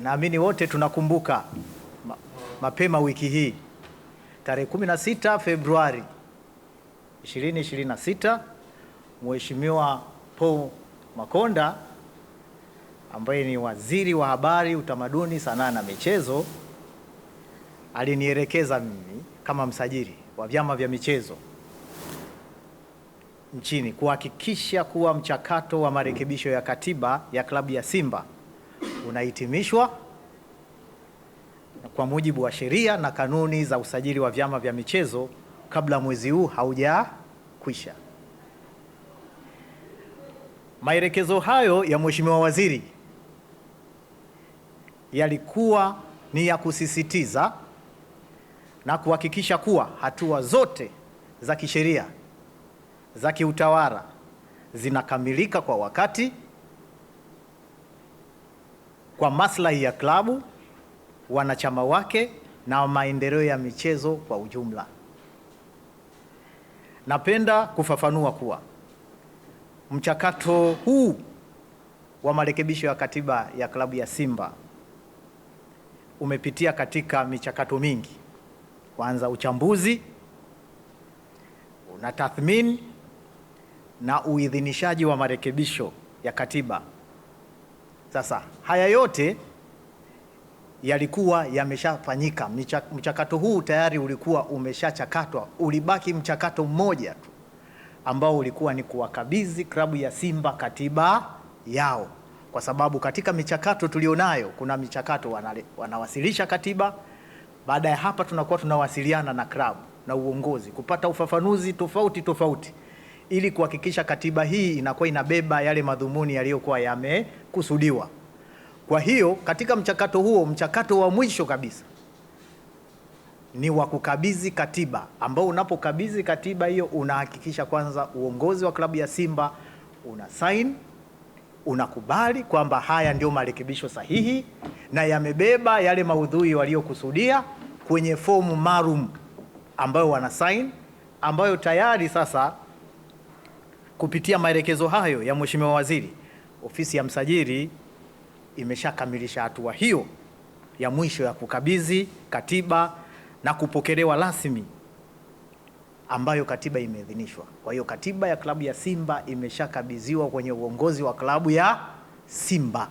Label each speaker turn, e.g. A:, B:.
A: Naamini wote tunakumbuka mapema wiki hii tarehe 16 Februari 2026, Mheshimiwa Paul Makonda ambaye ni Waziri wa Habari, Utamaduni, Sanaa na Michezo alinielekeza mimi kama msajili wa vyama vya michezo nchini kuhakikisha kuwa mchakato wa marekebisho ya katiba ya klabu ya Simba unahitimishwa kwa mujibu wa sheria na kanuni za usajili wa vyama vya michezo kabla mwezi huu haujakwisha. Maelekezo hayo ya Mheshimiwa Waziri yalikuwa ni ya kusisitiza na kuhakikisha kuwa hatua zote za kisheria za kiutawala zinakamilika kwa wakati kwa maslahi ya klabu, wanachama wake na maendeleo ya michezo kwa ujumla. Napenda kufafanua kuwa mchakato huu wa marekebisho ya katiba ya klabu ya Simba umepitia katika michakato mingi. Kwanza uchambuzi, una tathmini na uidhinishaji wa marekebisho ya katiba. Sasa haya yote yalikuwa yameshafanyika. Mchakato huu tayari ulikuwa umeshachakatwa. Ulibaki mchakato mmoja tu ambao ulikuwa ni kuwakabidhi klabu ya Simba katiba yao, kwa sababu katika michakato tulionayo kuna michakato wanawasilisha katiba. Baada ya hapa tunakuwa tunawasiliana na klabu na uongozi kupata ufafanuzi tofauti ili kuhakikisha katiba hii inakuwa inabeba yale madhumuni yaliyokuwa yamekusudiwa. Kwa hiyo katika mchakato huo, mchakato wa mwisho kabisa ni wa kukabidhi katiba, ambao unapokabidhi katiba hiyo unahakikisha kwanza uongozi wa klabu ya Simba una sign, unakubali kwamba haya ndio marekebisho sahihi na yamebeba yale maudhui waliokusudia kwenye fomu maalum ambayo wana sign, ambayo tayari sasa kupitia maelekezo hayo ya Mheshimiwa Waziri, ofisi ya msajili imeshakamilisha hatua hiyo ya mwisho ya kukabidhi katiba na kupokelewa rasmi, ambayo katiba imeidhinishwa. Kwa hiyo katiba ya klabu ya Simba imeshakabidhiwa kwenye uongozi wa klabu ya Simba.